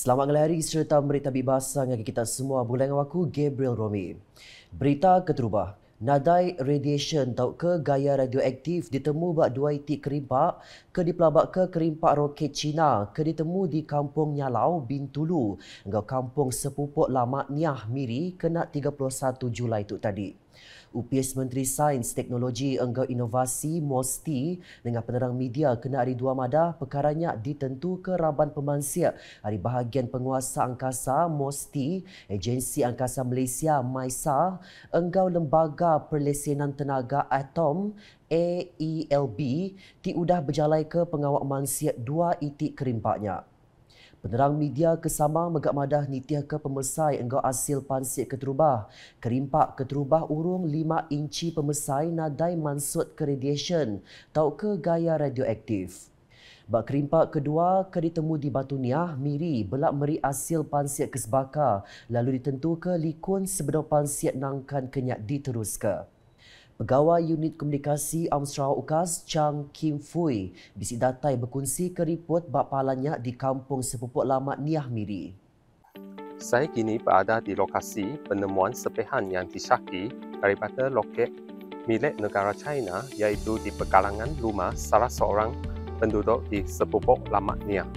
Selamat ngelari serta berita bibasa dengan kita semua. Bulan dengan aku, Gabriel Romi. Berita keterubah. Nadai radiation atau ke gaya radioaktif ditemu bak dua itik kerimpak ke di pelabak ke kerimpak roket Cina ke ditemu di Kampung Nyalau, Bintulu, engkau Kampung Sepupuk Lamak Niah Miri kena 31 Julai itu tadi. UPS Menteri Sains, Teknologi, Engkau Inovasi MOSTI dengan penerang media kena hari 2 Madah perkaranya ditentu ke Raban Pemansiak hari bahagian penguasa angkasa MOSTI, Agensi Angkasa Malaysia MAISA, Engkau Lembaga Perlesenan Tenaga Atom AELB diudah berjalai ke pengawak mansiat dua itik kerimpaknya. Penerang media kesama megak madah nitiah ke pemesai enggau hasil pansip keterubah. Kerimpak keterubah urung 5 inci pemesai nadai mansut ke radiation tau ke gaya radioaktif. Bak kerimpak kedua ke ditemu di Batu Niah, Miri, belak meri hasil pansip kesebaka lalu ditentu ke likun sebenar pansip nangkan kenyak diteruskan. Pegawai Unit Komunikasi Sarawak UKAS, Chang Kim Fui, bisik datai berkongsi ke ripot bak pahalanya di Kampung Sepupuk Lamak Niah Miri. Saya kini berada di lokasi penemuan sepehan yang disyaki daripada loket milik negara China iaitu di pekarangan rumah salah seorang penduduk di Sepupuk Lamak Niah.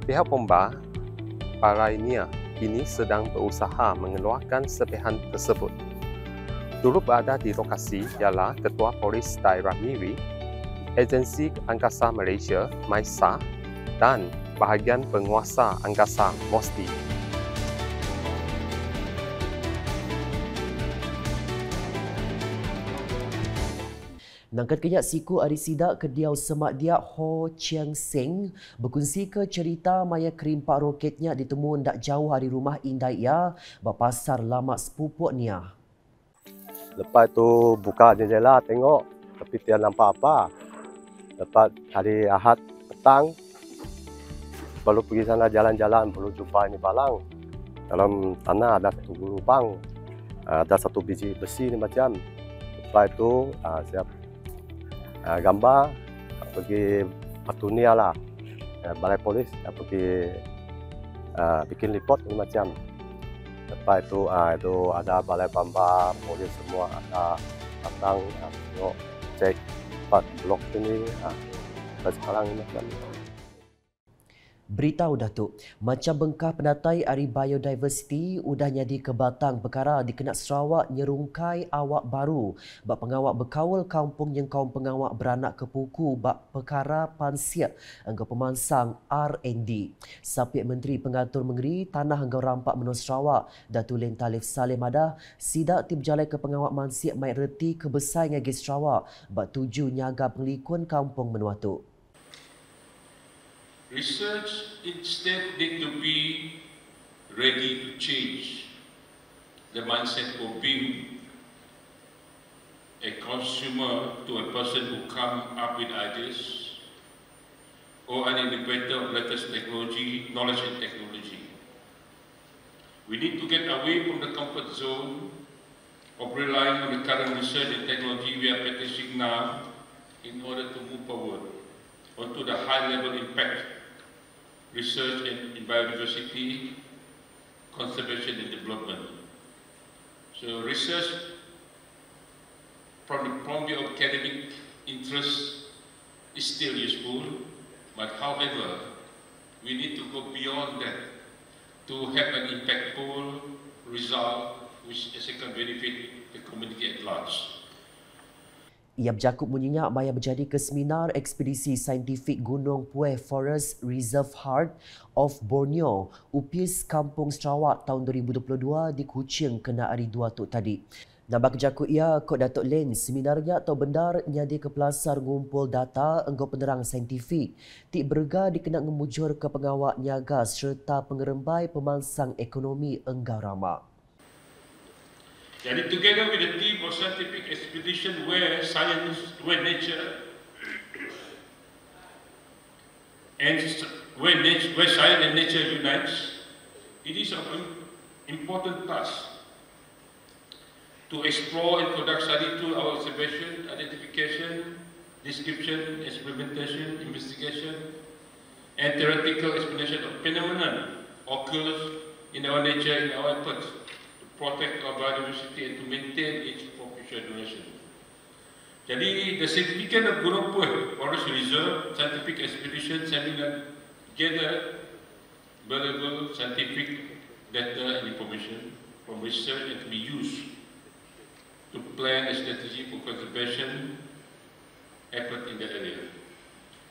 Pihak bomba Parai Niah kini sedang berusaha mengeluarkan sepehan tersebut. Dulu berada di lokasi ialah Ketua Polis Daerah Miri, Agensi Angkasa Malaysia MAISA dan bahagian penguasa angkasa MOSTI. Nangkat kenyak siku hari sidak kediau semak dia Ho Chiang Seng berkongsi ke cerita maya kerimpak roketnya ditemu tak jauh hari rumah Indai ia pasar Lamak Sepupuk Niah. Lepas tu buka jendela tengok tapi tiada nampak apa. Lepas hari Ahad petang baru pergi sana jalan-jalan baru jumpa ini balang. Dalam tanah ada satu lubang, ada satu biji besi ni macam. Lepas itu saya gambar pergi Batu Niah lah, balai polis pergi bikin report ni macam. Lepas itu ada balai bamba, polis semua ada datang tengok cek tempat blok ini sekarang ini macam. Berita udah tu, macam bengkah pendatai hari biodiversity udah jadi ke batang perkara dikenak Sarawak nyerungkai awak baru bak pengawak berkawal kampung yang kaum pengawak beranak kepuku bak perkara pansiak engkau pemansang R&D. Sapiak Menteri Pengatur Mengeri Tanah Engkau Rampak Menua Sarawak Datuk Len Talif Saleh Madah sidak tip jalai ke pengawak mansiak mai reti kebesar ngagi Sarawak bak tuju nyaga pengelikun kampung menua tu. Research instead need to be ready to change the mindset of being a consumer to a person who come up with ideas or an innovator of latest technology, knowledge and technology. We need to get away from the comfort zone of relying on the current research and technology we are practicing now in order to move forward onto the high-level impact research in biodiversity, conservation and development. So research from the academic interest is still useful, but however, we need to go beyond that to have an impactful result which can benefit the community at large. Ia berjakup menyenyak maya berjadi ke seminar ekspedisi saintifik Gunung Pueh Forest Reserve Heart of Borneo UPS Kampung Sarawak tahun 2022 di Kuching kena hari 2 tu tadi. Nambah kejakut ia Kod Datuk Len seminarnya atau bendar nyadi ke pelasar ngumpul data engkau penerang saintifik. Tik berga dikena ngemujur ke pengawak niaga serta pengerembai pemansang ekonomi Enggau Ramak. And together with the team of scientific expedition where nature and nature unites, it is an important task to explore and conduct study through our observation, identification, description, experimentation, investigation, and theoretical explanation of phenomena occurs in our nature in our efforts to protect our biodiversity and to maintain its future duration. Jadi, the significance of Gunung Puh Forest Reserve scientific expedition seminar gather valuable scientific data and information from research and to be used to plan a strategy for conservation effort in that area.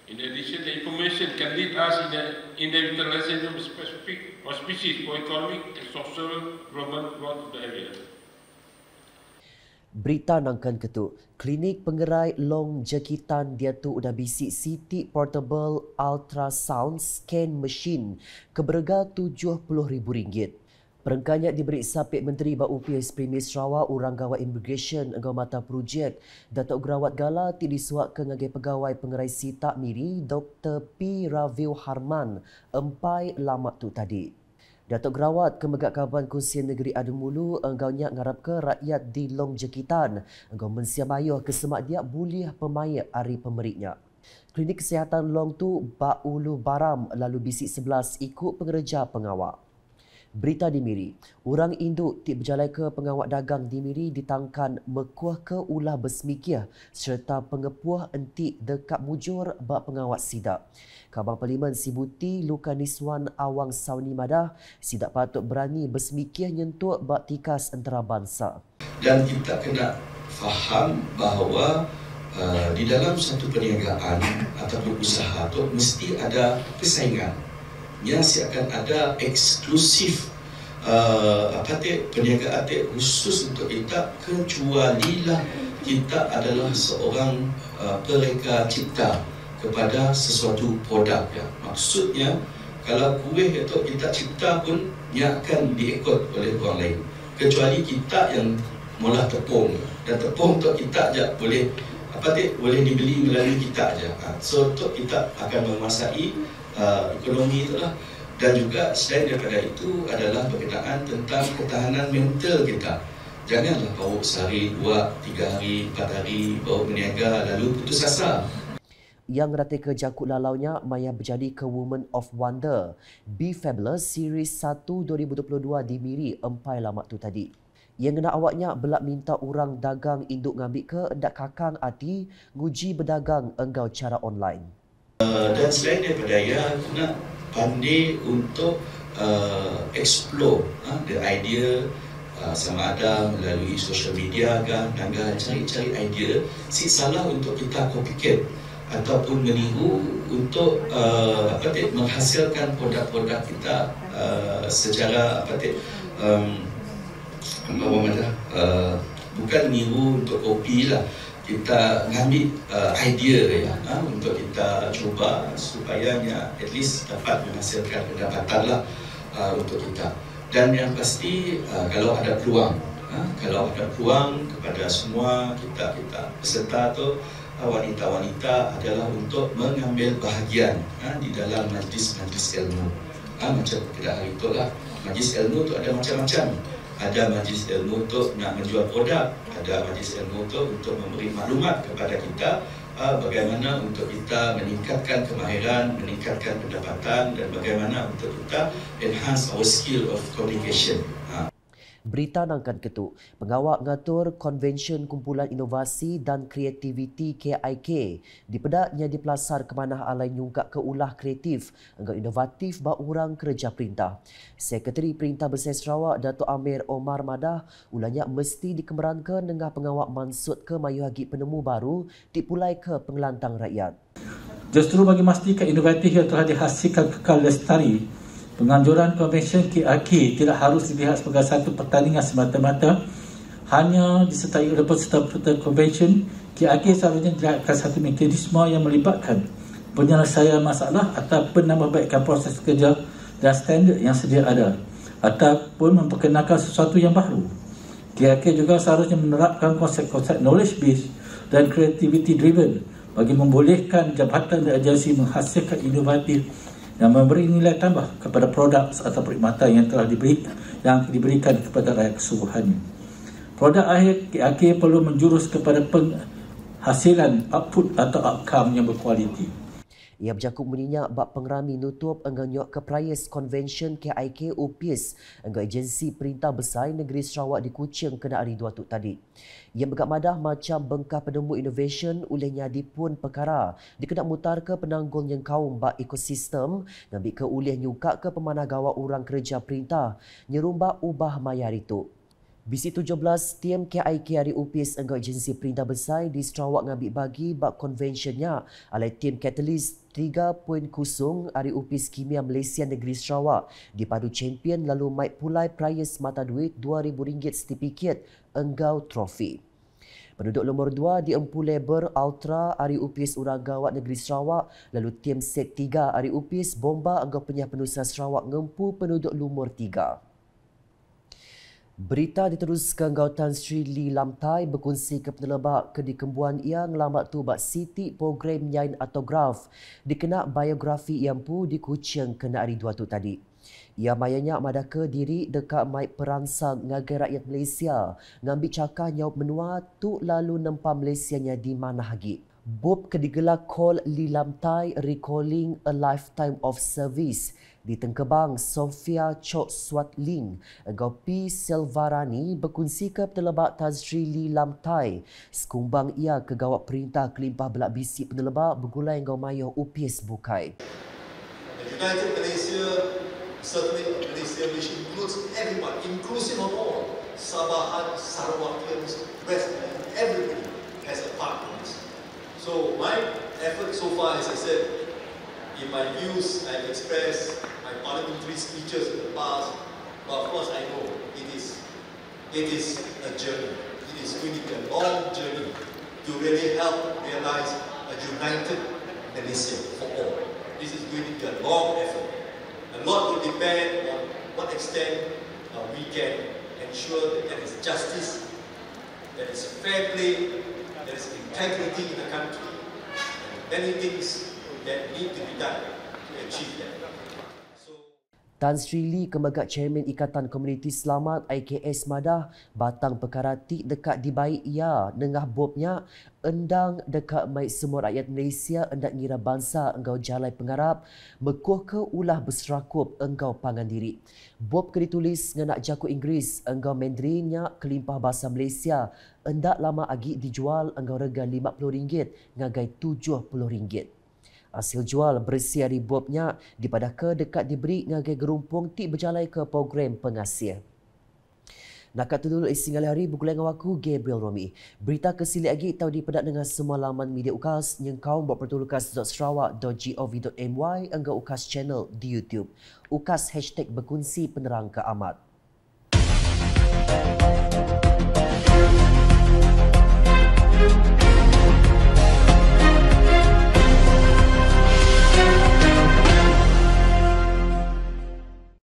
In addition, the information can lead us in the utilization of specific or species for economic and social development of the area. Berita nangkan ketuk, klinik pengerai long jekitan dia tu udah bisik Siti Portable Ultrasound Scan Machine ke berharga RM70,000. Perengkanya diberi sapit Menteri Bau PS Primis Sarawak Urang Gawat Immigration engkau mata projek Datuk Gerawat Gala ti disuak ke ngagai pegawai pengerai Sitak Miri Dr. P. Raviu Harman empai lamat tu tadi. Datuk Gerawat Kemegak Kaban Konsian Negeri Ademulu enggaunya ngarap ke rakyat di Long Jekitan enggau mensiam ayuh ke semak dia boleh pemayat hari pemeriknya. Klinik Kesihatan Long tu Baulu Baram lalu bisik 11 ikut pengereja pengawak. Berita di Miri, orang induk ti berjalai ke pengawak dagang di Miri ditangkan mekuah ke ulah bersemikiah serta pengepuah entik dekat mujur bak pengawak sidak. Kabang Parlimen Sibuti Luka Niswan Awang Sauni Madah sidak patut berani bersemikiah nyentuk bak tikas antara bangsa. Dan kita kena faham bahawa di dalam satu perniagaan ataupun usaha tu mesti ada persaingan. Akan ada eksklusif perniagaan khusus untuk kita kecualilah kita adalah seorang pereka cipta kepada sesuatu produk ya. Maksudnya kalau kuih itu kita cipta pun ia akan diikut oleh orang lain kecuali kita yang molah tepung dan tepung untuk kita aja boleh boleh dibeli melalui kita aja. So untuk kita akan menguasai ekonomi itulah. Dan juga selain daripada itu adalah berkenaan tentang ketahanan mental kita. Janganlah bawa sehari, 2, 3 hari, 4 hari bawa berniaga lalu putus asa. Yang rata ke jakut lalaunya maya berjadi ke Woman of Wonder Be Fabulous Series 1 2022 di Miri empai lamat tu tadi. Yang kena awaknya belak minta orang dagang induk ngambil ke endak kakang hati nguji berdagang enggau cara online. Dan selain daripada kena pandai untuk explore the idea sama ada melalui social media kan, cari idea si salah untuk kita copycat ataupun meniru untuk menghasilkan produk-produk kita secara bukan meniru untuk kopi lah. Kita ngambil idea untuk kita cuba supaya at least dapat menghasilkan pendapatan lah untuk kita. Dan yang pasti kalau ada peluang kepada semua kita peserta tu wanita-wanita adalah untuk mengambil bahagian di dalam majlis-majlis ilmu. Macam pada hari itu lah, majlis ilmu tu ada macam-macam. Ada majlis ilmu untuk nak menjual produk, ada majlis ilmu untuk memberi maklumat kepada kita bagaimana untuk kita meningkatkan kemahiran, meningkatkan pendapatan dan bagaimana untuk kita enhance our skill of communication. Berita nangkan ketuk, pengawak ngatur Konvensyen Kumpulan Inovasi dan Kreativiti KIK di pedaknya di Pelasar Kemanah Alai nyungkak ke ulah kreatif enggak inovatif bak orang kerja perintah. Sekretari Perintah Besar Sarawak Datuk Amir Omar Madah ulahnya mesti dikemerankan dengan pengawak mansut ke mayuhagi penemu baru dipulai ke pengelantang rakyat. Justru bagi memastikan inovatif yang telah dihasilkan kekal lestari, penganjuran Konvensyen KIK tidak harus dilihat sebagai satu pertandingan semata-mata hanya disertai oleh peserta-peserta Konvensyen. KIK seharusnya dilihatkan satu mekanisme yang melibatkan penyelesaian masalah atau penambahbaikan proses kerja dan standard yang sedia ada ataupun memperkenalkan sesuatu yang baru. KIK juga seharusnya menerapkan konsep-konsep knowledge based dan creativity driven bagi membolehkan jabatan dan agensi menghasilkan inovatif dan memberi nilai tambah kepada produk atau perkhidmatan yang telah diberikan kepada rakyat keseluruhannya. Produk akhir KIK perlu menjurus kepada penghasilan output atau outcome yang berkualiti. Ia berjakuk meninyak bak pengerami nutup engganyok ke Prayas Convention KIK UPIS enggak agensi Perintah Besar Negeri Sarawak di Kuching kena hari 2 tu tadi. Ia bergak madah macam bengkah penemu innovation olehnya dipun perkara dikena mutar ke penanggul yang kaum bak ekosistem ngambil ke oleh nyukak ke pemanah gawak orang kerja perintah nyerumbak ubah mayar itu. Bisi 17 tim KIK hari UPIS enggak agensi Perintah Besar di Sarawak ngambil bagi bak konvensyennya alai tim Catalyst 3.0 hari UPIS Kimia Malaysia Negeri Sarawak dipadu champion lalu Mike Pulai Prayas mata duit RM2,000 sertifikat enggau trofi. Penduduk nombor 2 di Empu Labor Ultra hari UPIS Urang Gawat Negeri Sarawak lalu tim Set 3 hari UPIS Bomba enggau Penyah Penusa Sarawak ngempu penduduk lumur 3. Berita diteruskan Tan Sri Lee Lam Thai berkongsi ke penelebak ke dikembuan ia ngelamat tu bak siti program nyain autograf dikena biografi yang pu di Kuching kena hari 2 tu tadi. Ia mayanya madaka diri dekat mai perangsang ngagai rakyat Malaysia ngambil cakah nyaup menua tu lalu nempa Malaysianya di mana lagi. Bob kedigelar call Lee Lam Thai recalling a lifetime of service di Tengkebang Sofia Chok Swat Ling Gopi Selvarani berkongsi ke penelebak Tan Sri Lee Lam Thai sekumbang ia ke gawat perintah kelimpah belak bisi penelebak bergulai ngau mayo UPIS Bukai. United Malaysia, certainly Malaysia which includes everyone, inclusive of all, Sabahan, Sarawakians, West, everybody has a part in this. So my effort so far, as I said, in my views I've expressed, my parliamentary speeches in the past, but of course I know it is a journey. It is going to be a long journey to really help realize a united Malaysia for all. This is going to be a long effort. A lot will depend on what extent we can ensure that there is justice, there is fair play, there is integrity in the country, and many things that need to be done to achieve that. Tan Sri Lee kemegak Chairman Ikatan Komuniti Selamat IKS Madah batang perkara tik dekat dibaik ia nengah bobnya endang dekat mai semua rakyat Malaysia endak ngira bangsa engkau jalai pengarap mekuh ke ulah berserakup engkau pangan diri. Bob ke ditulis nganak jaku Inggeris engkau Mandarinnya kelimpah bahasa Malaysia endak lama agi dijual engkau rega RM50 ngagai RM70. Hasil jual bersih hari bobnya dipada ke dekat diberi ngagai gerumpung ti berjalai ke program pengasih. Nakat tu dulu isi ngali hari bergulai dengan aku Gabriel Romi. Berita kesilik lagi tahu dipedak dengan semua laman media UKAS yang kaum buat pertulukas.sarawak.gov.my enggak UKAS channel di YouTube. UKAS #berkongsi penerang ke amat.